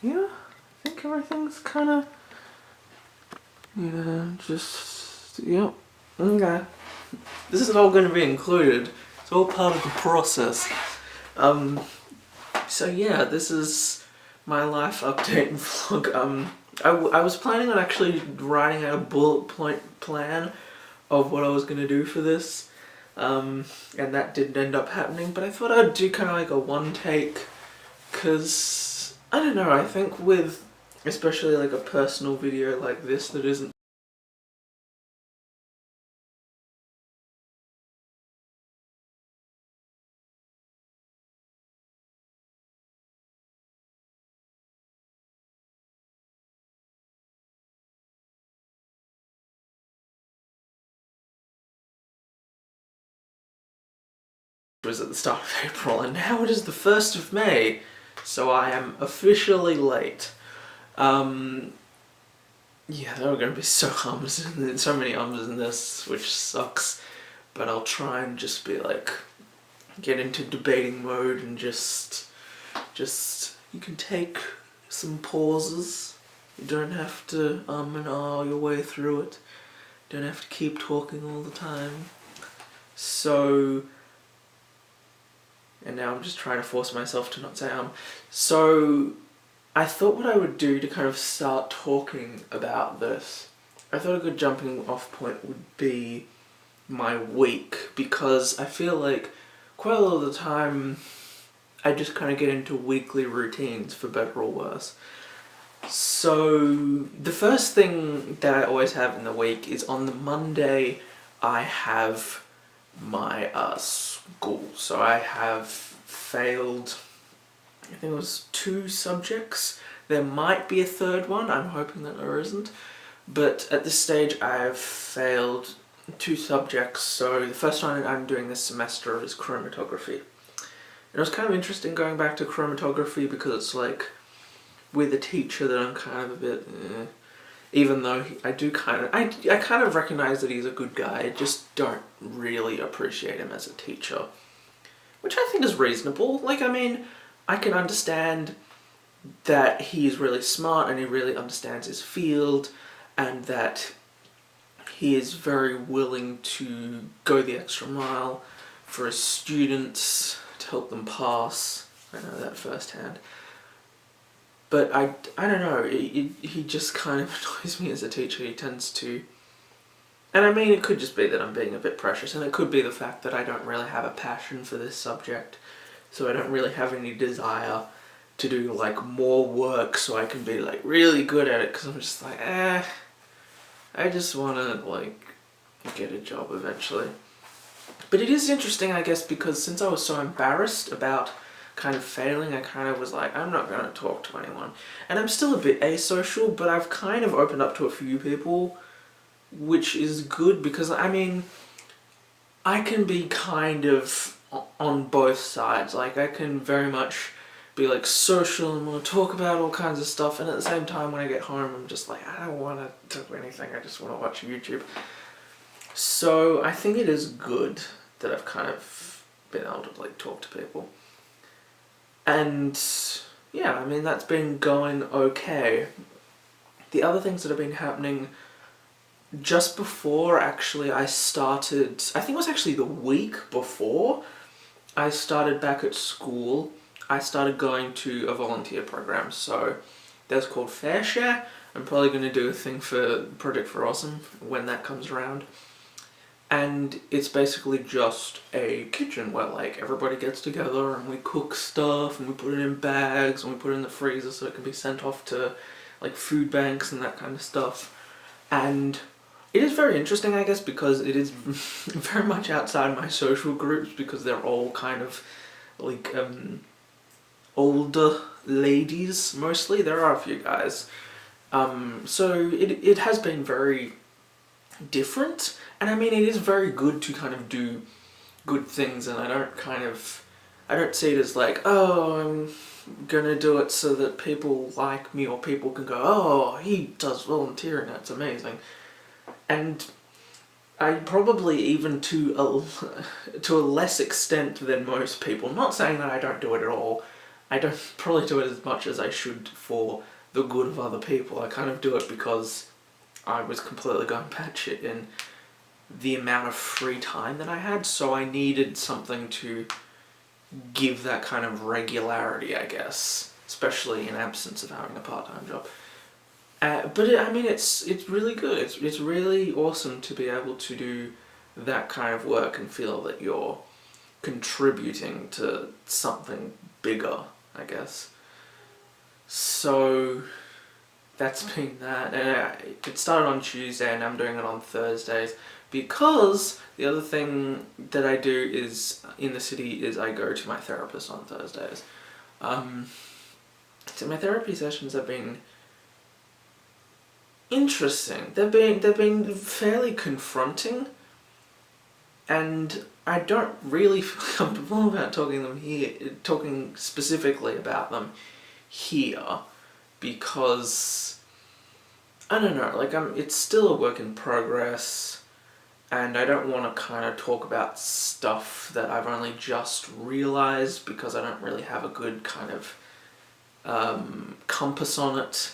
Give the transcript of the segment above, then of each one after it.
yeah, I think everything's kind of, just, yep, okay. This is all going to be included. It's all part of the process. So yeah, this is my life update vlog. I was planning on actually writing out a bullet point plan of what I was going to do for this. And that didn't end up happening, but I thought I'd do kind of like a one take, because, I don't know, I think with, especially like a personal video like this that isn't was at the start of April, and now it is the 1st of May, so I am officially late. Yeah, there are going to be so many ums in this, which sucks, but I'll try and just be like, get into debating mode and just, you can take some pauses. You don't have to and ah your way through it. You don't have to keep talking all the time. So, and now I'm just trying to force myself to not say So, I thought what I would do to kind of start talking about this, I thought a good jumping off point would be my week, because I feel like quite a lot of the time I just kind of get into weekly routines, for better or worse. So the first thing that I always have in the week is on the Monday I have my school. So I have failed, I think it was 2 subjects. There might be a third one, I'm hoping that there isn't. But at this stage I've failed 2 subjects, so the first one I'm doing this semester is chromatography. And it was kind of interesting going back to chromatography because it's like with a teacher that I'm kind of a bit even though I kind of recognise that he's a good guy, I just don't really appreciate him as a teacher. Which I think is reasonable. Like, I mean, I can understand that he's really smart and he really understands his field, and that he is very willing to go the extra mile for his students to help them pass. I know that firsthand. But I don't know, he just kind of annoys me as a teacher. He tends to... And I mean, it could just be that I'm being a bit precious, and it could be the fact that I don't really have a passion for this subject, so I don't really have any desire to do like more work so I can be like really good at it, because I'm just like, I just want to like get a job eventually. But it is interesting, I guess, because since I was so embarrassed about kind of failing, I kind of was like, I'm not going to talk to anyone. And I'm still a bit asocial, but I've kind of opened up to a few people, which is good, because I mean, I can be kind of on both sides. Like, I can very much be like social and want to talk about all kinds of stuff, and at the same time when I get home I'm just like, I don't want to do anything, I just want to watch YouTube. So I think it is good that I've kind of been able to like talk to people. And yeah, I mean, that's been going okay. The other things that have been happening just before, actually, I started, I think it was actually the week before I started back at school, I started going to a volunteer program. So that's called Fair Share. I'm probably going to do a thing for Project for Awesome when that comes around. And it's basically just a kitchen where like everybody gets together and we cook stuff and we put it in bags and we put it in the freezer so it can be sent off to like food banks and that kind of stuff. And it is very interesting, I guess, because it is very much outside my social groups, because they're all kind of like older ladies mostly. There are a few guys. So it has been very different, and I mean, it is very good to kind of do good things, and I don't see it as like, oh, I'm gonna do it so that people like me, or people can go, oh, he does volunteering, that's amazing. And I probably even to a less extent than most people, not saying that I don't do it at all, I don't probably do it as much as I should for the good of other people. I kind of do it because I was completely going batshit in the amount of free time that I had, so I needed something to give that kind of regularity, I guess, especially in absence of having a part-time job. I mean, it's really good. It's really awesome to be able to do that kind of work and feel that you're contributing to something bigger, I guess. So that's been that, and it started on Tuesday, and I'm doing it on Thursdays because the other thing that I do is in the city is I go to my therapist on Thursdays. So my therapy sessions have been interesting. They've been fairly confronting, and I don't really feel comfortable about talking specifically about them here, because I don't know, like it's still a work in progress, and I don't want to kind of talk about stuff that I've only just realised, because I don't really have a good kind of compass on it.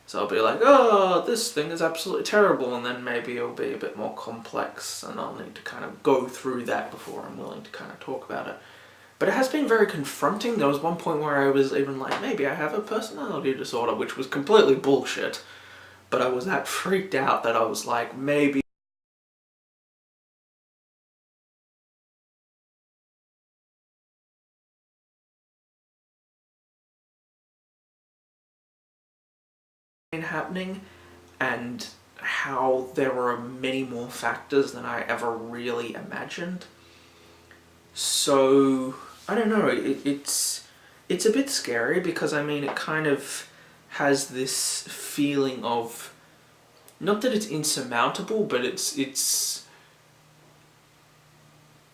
So I'll be like, oh, this thing is absolutely terrible, and then maybe it'll be a bit more complex, and I'll need to kind of go through that before I'm willing to kind of talk about it. But it has been very confronting. There was one point where I was even like, maybe I have a personality disorder, which was completely bullshit. But I was that freaked out that I was like, maybe happening, and how there were many more factors than I ever really imagined. So I don't know. It's a bit scary, because I mean, it kind of has this feeling of, not that it's insurmountable, but it's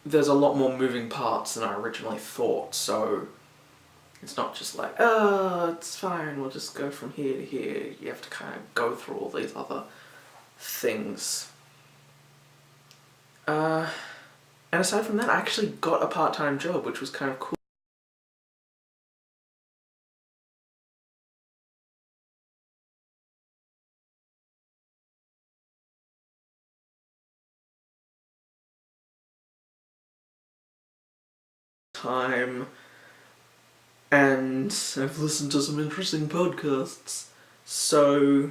there's a lot more moving parts than I originally thought. So it's not just like, oh, it's fine, we'll just go from here to here. You have to kind of go through all these other things. And aside from that, I actually got a part-time job, which was kind of cool. Time, and I've listened to some interesting podcasts. So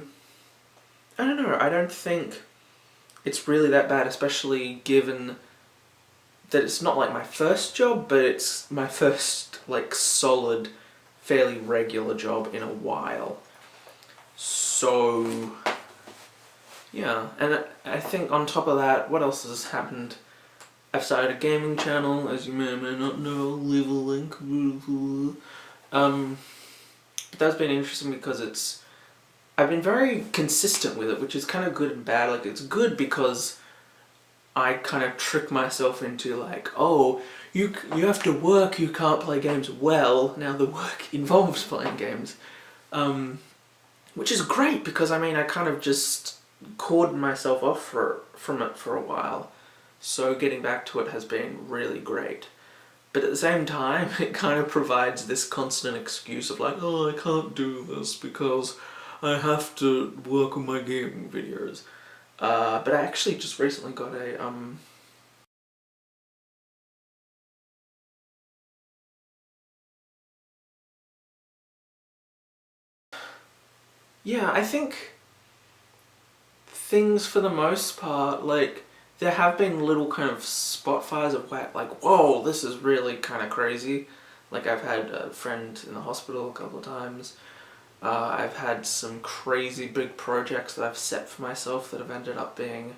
I don't know, I don't think it's really that bad, especially given that it's not like my first job, but it's my first like solid, fairly regular job in a while. So yeah, and I think on top of that, what else has happened? I've started a gaming channel, as you may or may not know. Leave a link. But that's been interesting because I've been very consistent with it, which is kind of good and bad. Like, it's good because I kind of trick myself into like, oh, you have to work, you can't play games. Well, now the work involves playing games, which is great, because I mean, I kind of just cordoned myself off from it for a while, so getting back to it has been really great. But at the same time, it kind of provides this constant excuse of like, oh, I can't do this because I have to work on my gaming videos. But I actually just recently got a yeah, I think things for the most part, like, there have been little kind of spot fires of like, whoa, this is really kind of crazy. Like, I've had a friend in the hospital a couple of times. I've had some crazy big projects that I've set for myself that have ended up being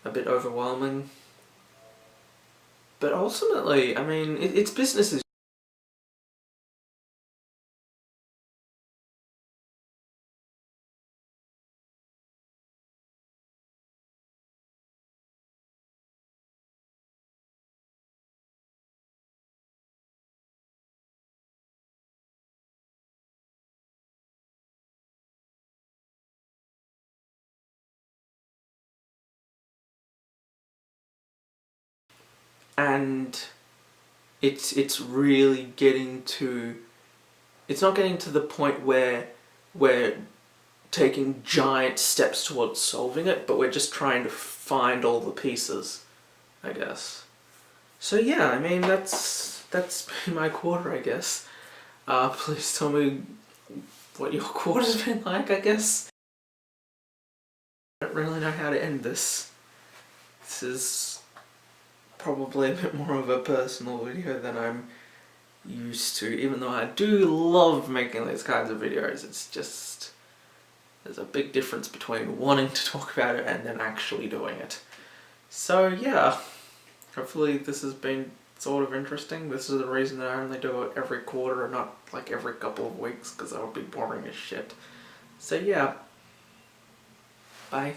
a bit overwhelming. But ultimately, I mean, it's business as and it's really getting to it's not getting to the point where we're taking giant steps towards solving it, but we're just trying to find all the pieces, I guess. So yeah, I mean, that's been my quarter, I guess. Please tell me what your quarter's been like, I guess. I don't really know how to end this. This is probably a bit more of a personal video than I'm used to, even though I do love making these kinds of videos. It's just, there's a big difference between wanting to talk about it and then actually doing it. So yeah, hopefully this has been sort of interesting. This is the reason that I only do it every quarter and not like every couple of weeks, because that would be boring as shit. So yeah, bye.